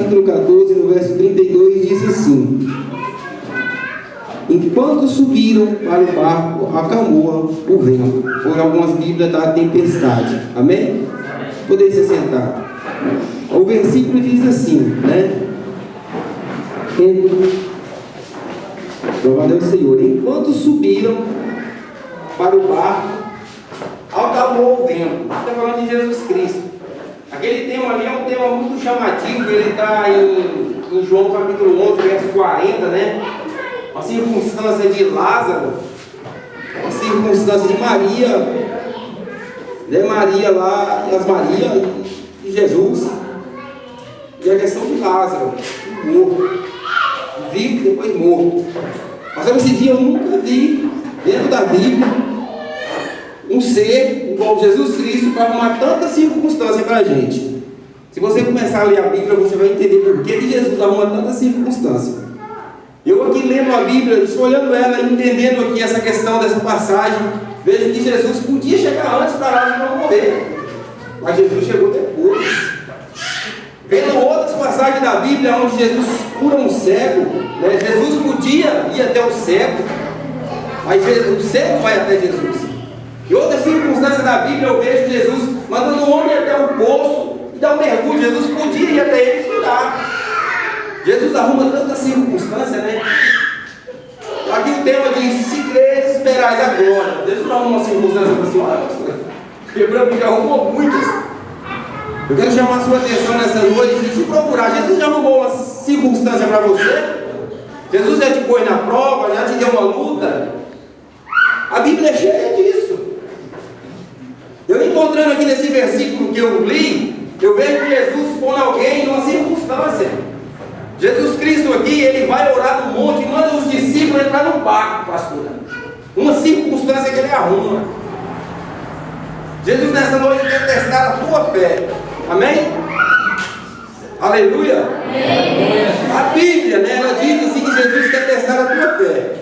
capítulo 14, no verso 32, diz assim: enquanto subiram para o barco, acalmou o vento. Por algumas bíblias da tempestade. Amém? Poder se sentar. O versículo diz assim, né? Louvado é o Senhor. Enquanto subiram para o barco, acalmou o vento. Está falando de Jesus Cristo. Aquele tema ali é um tema muito chamativo. Ele está em João capítulo 11, verso 40, né? Uma circunstância de Lázaro, uma circunstância de Maria, né? Maria lá, e as Maria e Jesus, e a questão de Lázaro, morto, vivo e depois morto. Mas nesse dia eu nunca vi dentro da Bíblia um ser igual Jesus Cristo para arrumar tanta circunstância para a gente. Se você começar a ler a Bíblia, você vai entender por que Jesus arruma tanta circunstância. Eu aqui lendo a Bíblia, estou olhando ela, entendendo aqui essa questão dessa passagem, vejo que Jesus podia chegar antes para Lázaro não morrer, mas Jesus chegou depois. Vendo outras passagens da Bíblia onde Jesus cura um cego, né? Jesus podia ir até o cego, mas o cego vai até Jesus. Em outras circunstâncias da Bíblia eu vejo Jesus mandando um homem até o poço e dar um mergulho. Jesus podia ir até ele e curar. Jesus arruma tanta circunstância, né? Aqui o tema diz: se creres, esperais a glória. Jesus não arruma uma circunstância para a senhora, quebrando que arrumou muitas. Eu quero chamar a sua atenção nessa noite e te procurar. Jesus já arrumou uma circunstância para você? Jesus já te pôs na prova, já te deu uma luta? A Bíblia é cheia disso. Eu encontrando aqui nesse versículo que eu li, eu vejo Jesus pondo alguém numa circunstância. Jesus Cristo aqui, ele vai orar no monte e manda os discípulos entrar no barco, pastor. Uma circunstância que ele arruma. Jesus nessa noite quer testar a tua fé. Amém? Aleluia. Amém. A Bíblia, né, ela diz assim que Jesus quer testar a tua fé.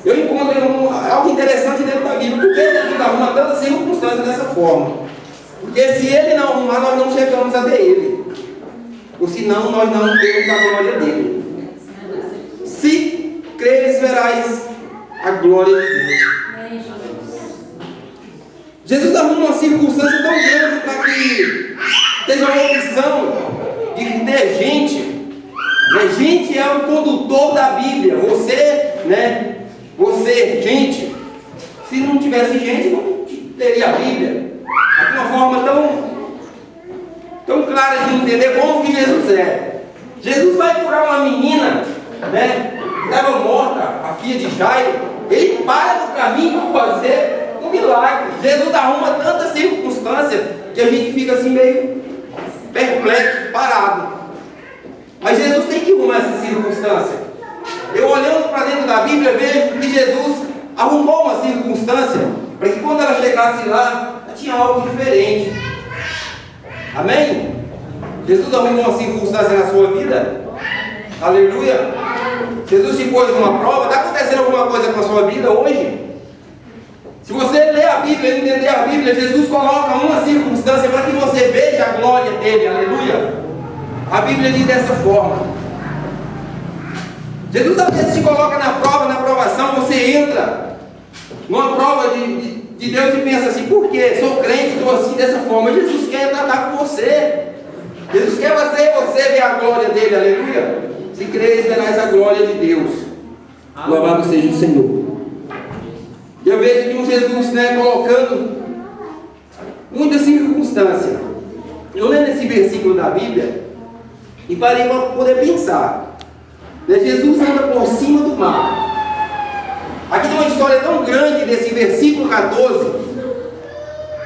Eu encontro algo interessante dentro da Bíblia. Por que Jesus arruma tantas circunstâncias dessa forma? Porque se ele não arrumar, nós não chegamos a ver ele. Ou senão nós não temos a glória dele. Se creres, verás a glória de Deus. Jesus arruma uma circunstância tão grande para que seja uma opção de ter gente. Gente é o condutor da Bíblia. Você, né? Você, gente. Se não tivesse gente, não teria a Bíblia. De uma forma tão clara de entender como que Jesus é. Jesus vai curar uma menina, né? Que estava morta, a filha de Jairo. Ele para no caminho para fazer um milagre. Jesus arruma tanta circunstância que a gente fica assim meio perplexo, parado. Mas Jesus tem que arrumar essa circunstância. Eu olhando para dentro da Bíblia vejo que Jesus arrumou uma circunstância para que quando ela chegasse lá, tinha algo diferente. Amém? Jesus arrumou uma circunstância na sua vida. Aleluia. Jesus te pôs numa prova. Está acontecendo alguma coisa com a sua vida hoje? Se você ler a Bíblia e entender a Bíblia, Jesus coloca uma circunstância para que você veja a glória dele. Aleluia. A Bíblia diz dessa forma. Jesus às vezes te coloca na prova, na provação. Você entra numa prova de Deus e pensa assim: por quê? Sou crente, estou assim dessa forma. Jesus quer tratar com você. Jesus quer fazer você ver a glória dele. Aleluia. Se creres, verás a glória de Deus. Louvado seja o Senhor. Eu vejo que um Jesus, né, colocando muita circunstância. Eu lendo esse versículo da Bíblia e parei para poder pensar. Jesus anda por cima do mar. Aqui tem uma história tão grande nesse versículo 14,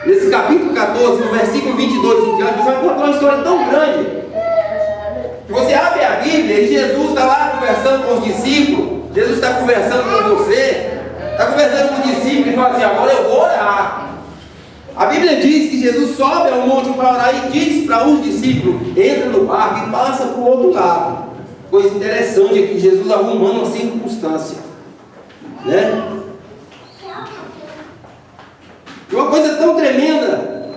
nesse capítulo 14, no versículo 22 em diante, você vai encontrar uma história tão grande. Que você abre a Bíblia e Jesus está lá conversando com os discípulos. Jesus está conversando com você. Está conversando com os discípulos e fala assim: agora eu vou orar. A Bíblia diz que Jesus sobe ao monte para orar e diz para os discípulos: entra no barco e passa para o outro lado. Coisa interessante aqui, Jesus arrumando uma circunstância, né? E uma coisa tão tremenda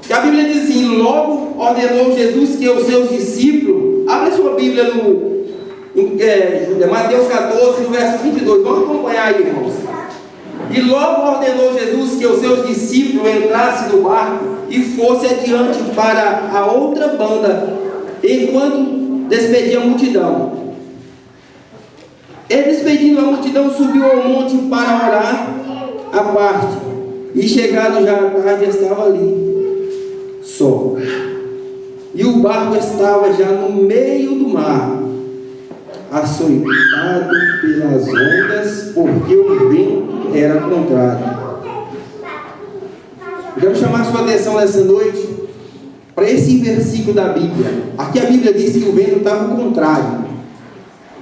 que a Bíblia diz assim: logo ordenou Jesus que os seus discípulos Bíblia em Mateus 14, no verso 22. Vamos acompanhar aí, irmãos. E logo ordenou Jesus que os seus discípulos entrassem no barco e fossem adiante para a outra banda, enquanto despedia a multidão. Ele, despedindo a multidão, subiu ao monte para orar à parte, e chegado já à tarde, estava ali, só. E o barco estava já no meio do mar, açoitado pelas ondas, porque o vento era contrário. Eu quero chamar a sua atenção nessa noite para esse versículo da Bíblia. Aqui a Bíblia diz que o vento estava contrário.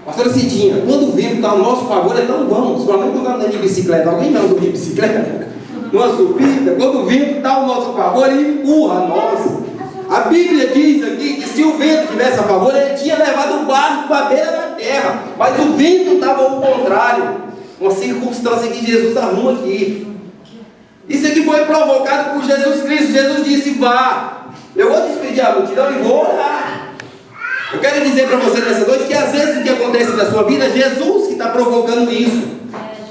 Pastora Cidinha, quando o vento está ao nosso favor, é tão bom. Principalmente quando andando de bicicleta. Alguém não andou de bicicleta? Numa subida, quando o vento está ao nosso favor, ele empurra nós. A Bíblia diz aqui que se o vento tivesse a favor, ele tinha levado o barco para a beira da terra. Mas o vento estava ao contrário. Uma circunstância que Jesus arruma aqui. Isso aqui foi provocado por Jesus Cristo. Jesus disse: vá, eu vou despedir a multidão e vou orar. Eu quero dizer para você nessa noite que às vezes o que acontece na sua vida é Jesus que está provocando isso,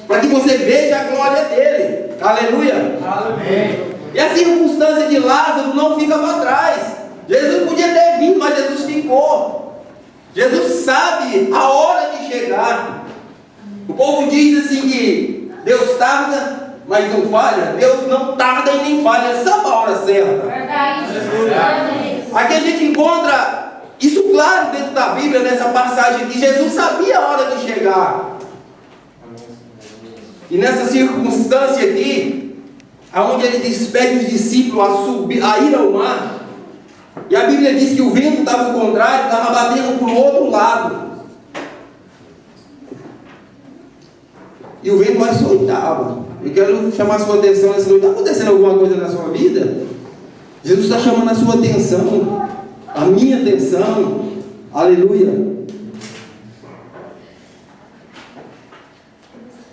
para que você veja a glória dele. Aleluia. Amém. E a circunstância de Lázaro não fica para trás. Jesus podia ter vindo, mas Jesus ficou. Jesus sabe a hora de chegar. O povo diz assim que Deus tarda, mas não falha. Deus não tarda e nem falha, sabe a hora certa. Verdade. Aqui a gente encontra isso claro dentro da Bíblia, nessa passagem, que Jesus sabia a hora de chegar. E nessa circunstância aqui, aonde ele despede os discípulos a ir ao mar, e a Bíblia diz que o vento estava ao contrário, estava batendo para o outro lado. E o vento açoitava. Eu quero chamar a sua atenção nessa noite. Está acontecendo alguma coisa na sua vida? Jesus está chamando a sua atenção, a minha atenção. Aleluia.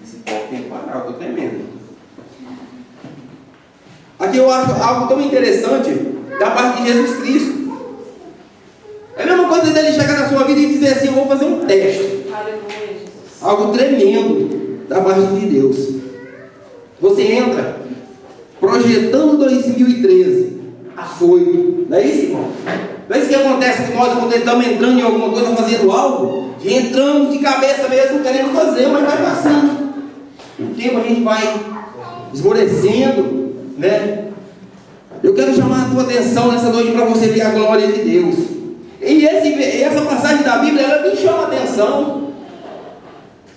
Esse povo tem que parar, eu estou tremendo. Aqui eu acho algo tão interessante da parte de Jesus Cristo. É a mesma coisa dele chegar na sua vida e dizer assim: eu vou fazer um teste. Algo tremendo da parte de Deus. Você entra projetando 2013, afoito. Não é isso, irmão? Não é isso que acontece com nós quando estamos entrando em alguma coisa, fazendo algo, e entramos de cabeça mesmo querendo fazer, mas vai passando. O tempo a gente vai esmorecendo, né? Eu quero chamar a tua atenção nessa noite para você ver a glória de Deus. E essa passagem da Bíblia, ela me chama a atenção.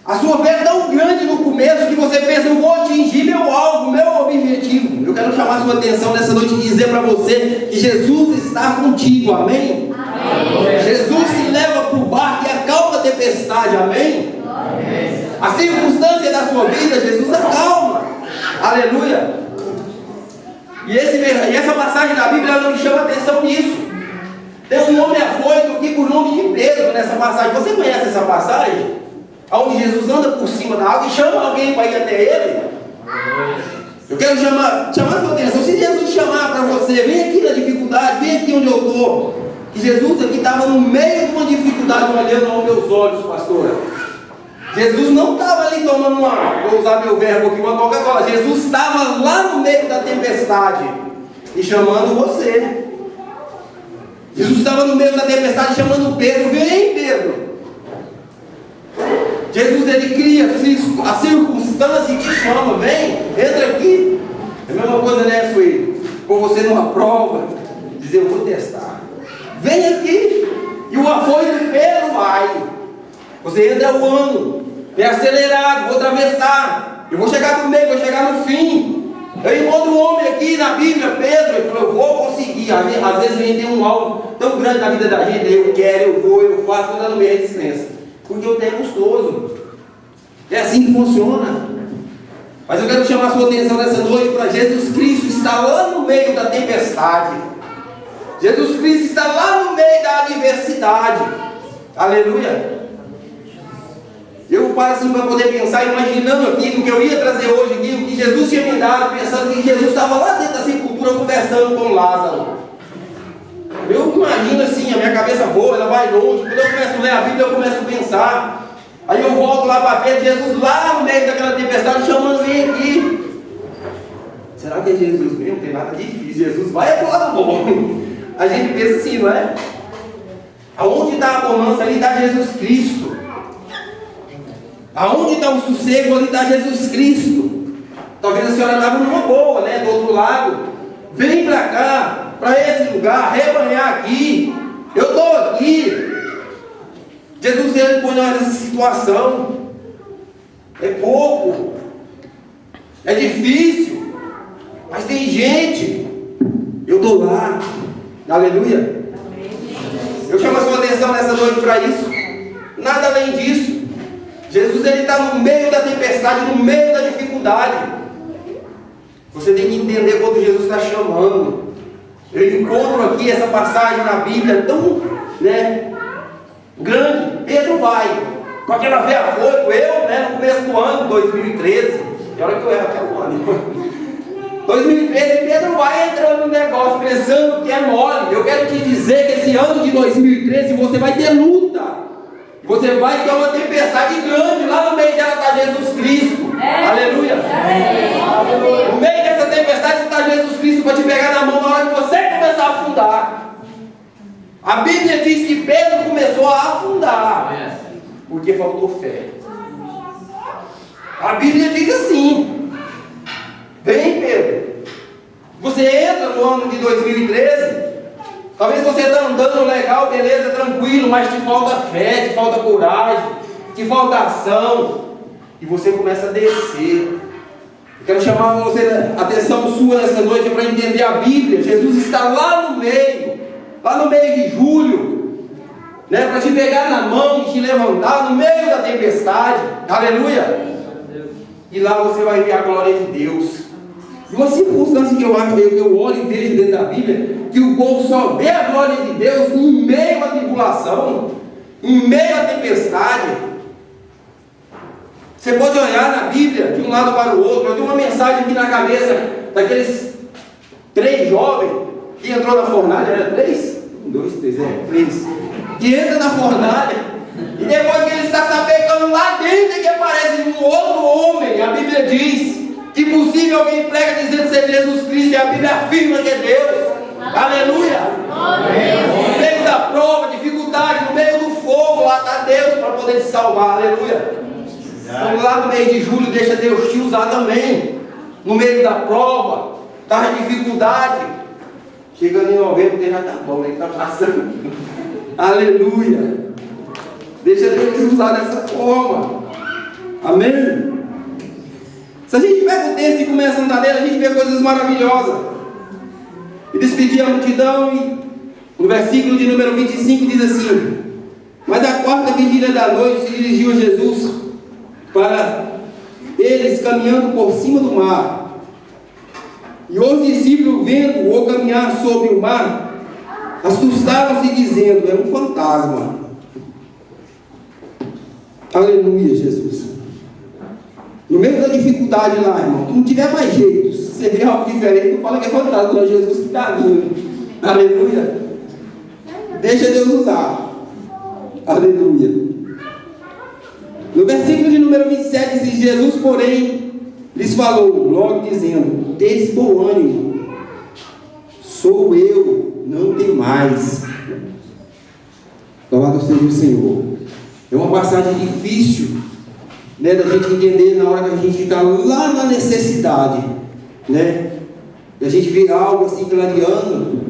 A sua fé é tão grande no começo que você pensa: eu vou atingir meu alvo, meu objetivo. Eu quero chamar a sua atenção nessa noite e dizer para você que Jesus está contigo, amém? Amém. Jesus te leva para o barco e acalma a tempestade, amém? Amém. A circunstância da sua vida, Jesus acalma, aleluia. E essa passagem da Bíblia, ela me chama a atenção nisso. Tem um homem afoito aqui por nome de Pedro nessa passagem. Você conhece essa passagem? Onde Jesus anda por cima da água e chama alguém para ir até ele. Eu quero chamar a sua atenção. Se Jesus chamar para você: vem aqui na dificuldade, vem aqui onde eu estou. Que Jesus aqui estava no meio de uma dificuldade, olhando aos meus olhos, pastora. Jesus não estava ali tomando vou usar meu verbo aqui, uma Coca-Cola. Jesus estava lá no meio da tempestade e chamando você. Jesus estava no meio da tempestade chamando Pedro: vem, Pedro. Jesus, ele cria a circunstância e te chama: vem, entra aqui. É a mesma coisa, né, filho? Com você numa prova, dizer: eu vou testar. Vem aqui. E o afoito de Pedro vai. Você entra o ano, é acelerado, vou atravessar, eu vou chegar no meio, vou chegar no fim. Eu encontro um homem aqui na Bíblia, Pedro, ele falou: eu vou conseguir. Às vezes a gente tem um alvo tão grande na vida da gente: eu quero, eu vou, eu faço, quando eu não me resistência. Porque o tempo é custoso. É assim que funciona. Mas eu quero chamar a sua atenção nessa noite para Jesus Cristo estar lá no meio da tempestade. Jesus Cristo está lá no meio da adversidade. Aleluia. Eu paro assim para poder pensar, imaginando aqui no que eu ia trazer hoje aqui, o que Jesus tinha me dado, pensando que Jesus estava lá dentro da sepultura conversando com Lázaro. Eu imagino assim, a minha cabeça voa, ela vai longe. Quando eu começo a ler a Bíblia, eu começo a pensar. Aí eu volto lá para perto, Jesus lá no meio daquela tempestade, chamando, vem aqui. Será que é Jesus mesmo? Não tem nada difícil. Jesus vai é pro lado bom. A gente pensa assim, não é? Aonde está a bonança? Ali está Jesus Cristo. Aonde está o sossego? Ali está Jesus Cristo. Talvez a senhora estava numa boa, né? Do outro lado. Vem para cá, para esse lugar, rebanhar aqui. Eu estou aqui. Jesus ele põe nós nessa situação. É pouco. É difícil. Mas tem gente. Eu estou lá. Aleluia. Eu chamo a sua atenção nessa noite para isso. Nada além disso. Jesus ele está no meio da tempestade, no meio da dificuldade. Você tem que entender quando Jesus está chamando. Eu encontro aqui essa passagem na Bíblia tão, grande. Pedro vai. Com aquela veia fogo, no começo do ano, 2013. E olha que eu erro até o ano. 2013, Pedro vai entrando no negócio, pensando que é mole. Eu quero te dizer que esse ano de 2013 você vai ter luta. Você vai ter uma tempestade grande. Lá no meio dela está Jesus Cristo. Aleluia. No meio dessa tempestade está Jesus Cristo para te pegar na mão na hora que você começar a afundar. A Bíblia diz que Pedro começou a afundar porque faltou fé. A Bíblia diz assim: vem, Pedro. Você entra no ano de 2013. Talvez você está andando legal, beleza, tranquilo, mas te falta fé, te falta coragem, te falta ação. E você começa a descer. Eu quero chamar você, a atenção sua nessa noite para entender a Bíblia. Jesus está lá no meio de julho, para te pegar na mão e te levantar no meio da tempestade. Aleluia. E lá você vai ver a glória de Deus. E uma circunstância que eu olho e vejo dentro da Bíblia, que o povo só vê a glória de Deus em meio à tribulação, em meio à tempestade. Você pode olhar na Bíblia de um lado para o outro. Eu tenho uma mensagem aqui na cabeça daqueles 3 jovens que entrou na fornalha. Era 3? 1, 2, 3, 3. Que entra na fornalha e depois que ele está sapecando lá dentro, que aparece um outro homem. A Bíblia diz que possível alguém prega dizendo ser Jesus Cristo, e a Bíblia afirma que é Deus. Aleluia. No meio da prova, dificuldade, no meio do fogo, lá está Deus para poder te salvar. Aleluia. Então lá no mês de julho deixa Deus te usar também. No meio da prova, da dificuldade. Chegando em novembro, Deus já está bom, ele está passando. Aleluia. Deixa Deus te usar dessa forma. Amém. Se a gente pega o texto e começa a andar nele, a gente vê coisas maravilhosas. E despedir a multidão, e no versículo de número 25 diz assim: mas a 4ª vigília da noite se dirigiu a Jesus para eles caminhando por cima do mar. E os discípulos, vendo-o caminhar sobre o mar, assustaram-se dizendo: é um fantasma. Aleluia, Jesus. No meio da dificuldade lá, irmão, que não tiver mais jeito, se você vê algo diferente, não fala que é fantasma, não é Jesus que está vindo. Aleluia. Deixa Deus usar. Aleluia. No versículo de número 27 diz: Jesus, porém, lhes falou, logo dizendo: tendes bom ânimo, sou eu, não tem mais. Louvado seja o Senhor. É uma passagem difícil, da gente entender na hora que a gente está lá na necessidade, e a gente vê algo assim clareando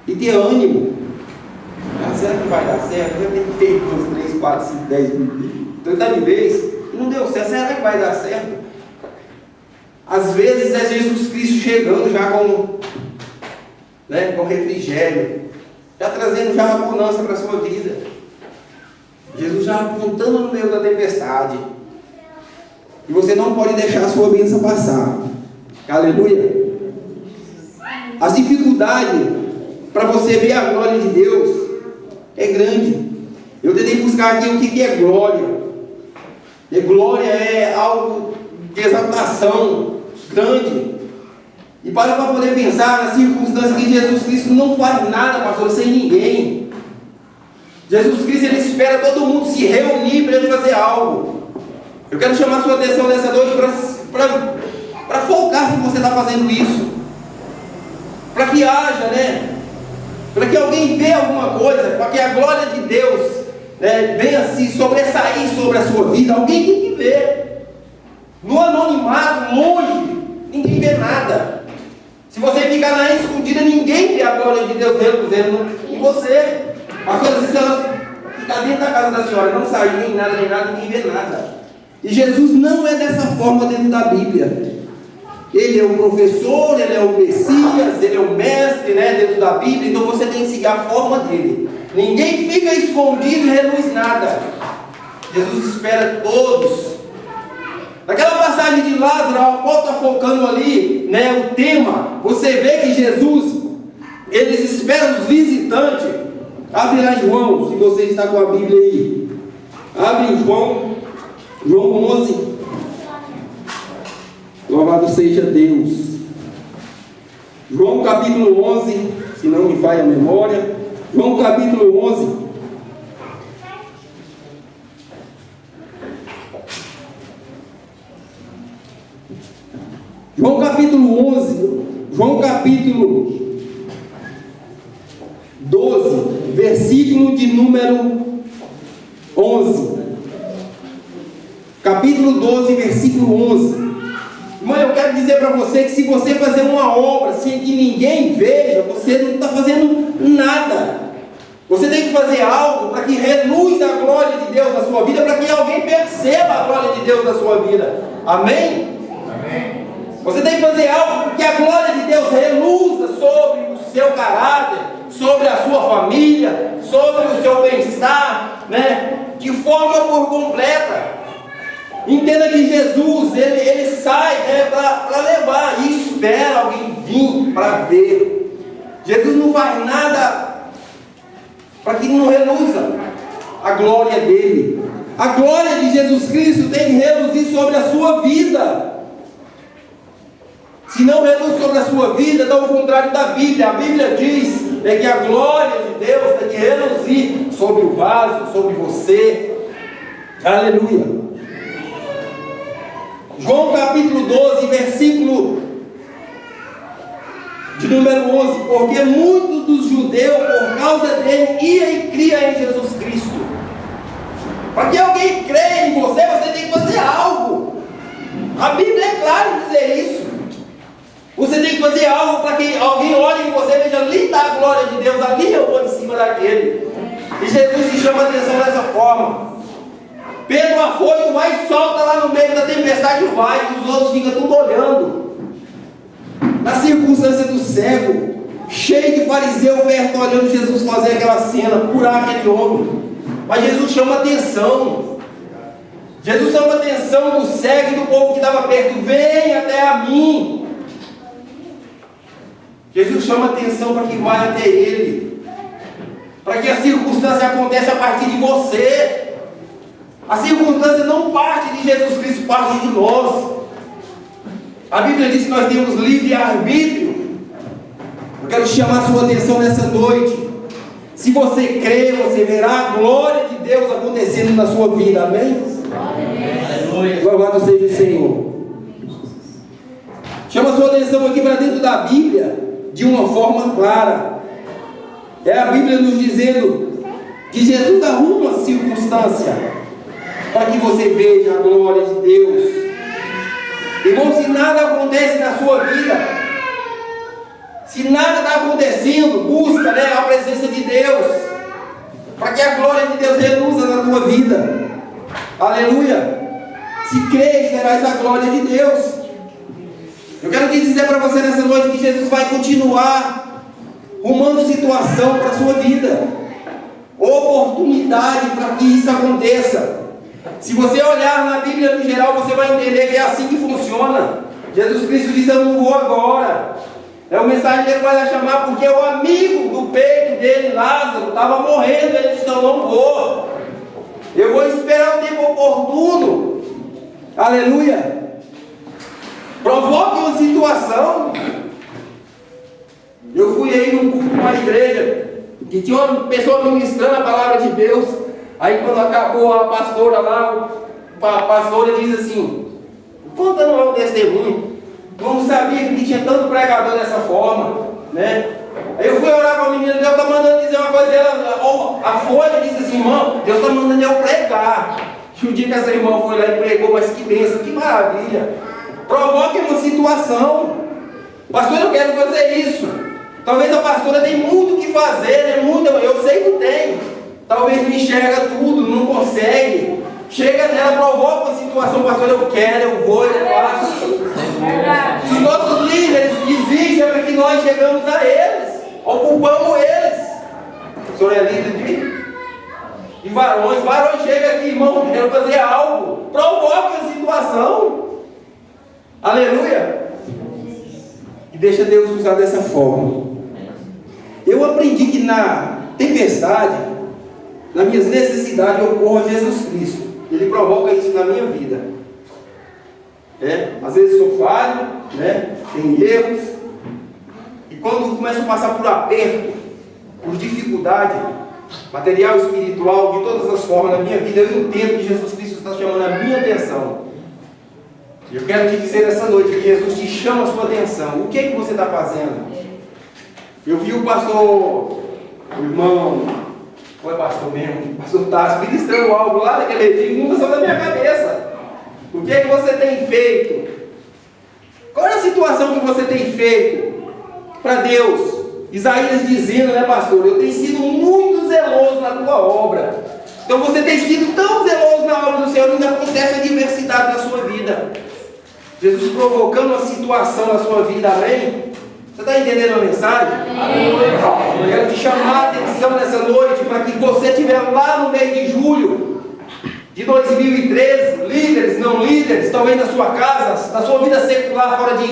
e ter ânimo. Será que vai dar certo? Eu tentei 2, 3, 4, 5, 10 30 vezes e não deu certo. Será que vai dar certo? Às vezes é Jesus Cristo chegando já com refrigério, já trazendo já a bonança para a sua vida. Jesus já apontando no meio da tempestade. E você não pode deixar a sua bênção passar. Aleluia. As dificuldades para você ver a glória de Deus é grande. Eu tentei buscar aqui o que é glória. E glória é algo de exaltação grande. E para poder pensar na circunstância que Jesus Cristo não faz nada, pastor, sem ninguém. Jesus Cristo, ele espera todo mundo se reunir para ele fazer algo. Eu quero chamar a sua atenção nessa noite para focar se você está fazendo isso. Para que haja, para que alguém veja alguma coisa, para que a glória de Deus, venha se sobressair sobre a sua vida. Alguém tem que ver. No anonimato, longe, ninguém vê nada. Se você ficar na escondida, ninguém vê a glória de Deus reluzendo em você. As coisas, se ela ficar dentro da casa da senhora, não sair nem nada, ninguém vê nada. E Jesus não é dessa forma dentro da Bíblia. Ele é o professor, ele é o Messias, ele é o mestre, dentro da Bíblia. Então você tem que seguir a forma dele. Ninguém fica escondido e reluz nada. Jesus espera todos. Naquela passagem de Lázaro, a qual está focando ali, o tema, você vê que Jesus, eles esperam os visitantes. Abre lá em João, se você está com a Bíblia aí. Abre em João 11. Louvado seja Deus. João capítulo 11, se não me falha a memória. João capítulo 11. João capítulo 11, João capítulo 12, versículo de número 11. Capítulo 12, versículo 11. Irmão, eu quero dizer para você que se você fazer uma obra sem que ninguém veja, você não está fazendo nada. Você tem que fazer algo para que reluz a glória de Deus na sua vida, para que alguém perceba a glória de Deus na sua vida. Amém? Amém. Você tem que fazer algo para que a glória de Deus reluza sobre o seu caráter, sobre a sua família, sobre o seu bem-estar, de forma por completa. Entenda que Jesus, ele sai para levar e espera alguém vir para ver. Jesus não faz nada para que não reluza a glória dele. A glória de Jesus Cristo tem que reluzir sobre a sua vida. Se não reluz sobre a sua vida, está ao contrário da Bíblia. A Bíblia diz que a glória de Deus tem que reluzir sobre o vaso, sobre você. Aleluia. João capítulo 12, versículo de número 11. Porque muitos dos judeus, por causa dele, iam e criam em Jesus Cristo. Para que alguém creia em você, você tem que fazer algo. A Bíblia é clara em dizer isso. Você tem que fazer algo para que alguém olhe em você e veja, ali está a glória de Deus, ali eu vou em cima daquele. E Jesus se chama a atenção dessa forma. Pedro afoito, vai e solta lá no meio da tempestade e vai, e os outros ficam tudo olhando. Na circunstância do cego, cheio de fariseu perto, olhando Jesus fazer aquela cena, curar aquele homem. Mas Jesus chama atenção. Jesus chama a atenção do cego e do povo que estava perto. Vem até a mim. Jesus chama a atenção para que vai até ele. Para que a circunstância aconteça a partir de você. A circunstância não parte de Jesus Cristo, parte de nós. A Bíblia diz que nós temos livre-arbítrio. Eu quero chamar a sua atenção nessa noite. Se você crê, você verá a glória de Deus acontecendo na sua vida. Amém? Amém. Louvado seja o Senhor. Chama a sua atenção aqui para dentro da Bíblia de uma forma clara. É a Bíblia nos dizendo que Jesus arruma a circunstância para que você veja a glória de Deus. Irmão, se nada acontece na sua vida, se nada está acontecendo, busca a presença de Deus, para que a glória de Deus reluza na tua vida. Aleluia. Se crês, verás a glória de Deus. Eu quero te dizer para você nessa noite que Jesus vai continuar arrumando situação para a sua vida, oportunidade para que isso aconteça. Se você olhar na Bíblia no geral, você vai entender que é assim que funciona. Jesus Cristo diz, eu não vou agora. O mensageiro vai lá chamar porque o amigo do peito dele, Lázaro, estava morrendo. Ele disse, eu não vou. Eu vou esperar o tempo oportuno. Aleluia. Provoque uma situação. que tinha uma pessoa ministrando a palavra de Deus. Aí quando acabou a pastora lá, a pastora diz assim, contando lá o testemunho, não sabia que tinha tanto pregador dessa forma, né? Aí eu fui orar com a menina, Deus está mandando dizer uma coisa, a folha disse assim, irmão, Deus está mandando eu pregar. E o dia que essa irmã foi lá e pregou, mas que bênção, que maravilha. Provoque uma situação. Pastor, eu quero fazer isso. Talvez a pastora tenha muito o que fazer, né? Eu sei que tem. Talvez não enxerga tudo, não consegue. Chega nela, provoca uma situação, pastor, eu quero, eu vou, eu faço. Se os nossos líderes desistem, é porque nós chegamos a eles, ocupamos eles. O senhor é líder de varões. Varões chega aqui, irmão, quero fazer algo. Provoca uma situação. Aleluia. E deixa Deus usar dessa forma. Eu aprendi que na tempestade, nas minhas necessidades, ocorre Jesus Cristo. Ele provoca isso na minha vida. Às vezes sou falho, tem erros. E quando começo a passar por aperto, por dificuldade, material, espiritual, de todas as formas na minha vida, eu entendo que Jesus Cristo está chamando a minha atenção. Eu quero te dizer essa noite que Jesus te chama a sua atenção. O que é que você está fazendo? Eu vi o pastor, o irmão, foi pastor mesmo, o pastor Tassi, ministrando algo lá naquele dia, nunca saiu da minha cabeça. O que é que você tem feito? Qual é a situação que você tem feito para Deus? Isaías dizendo, pastor, eu tenho sido muito zeloso na tua obra. Então você tem sido tão zeloso na obra do Senhor, ainda acontece a diversidade na sua vida. Jesus provocando uma situação na sua vida, amém? Você está entendendo a mensagem? Amém. Eu quero te chamar a atenção nessa noite, para que você estiver lá no mês de julho de 2013, líderes, não líderes, talvez na sua casa, na sua vida secular, fora de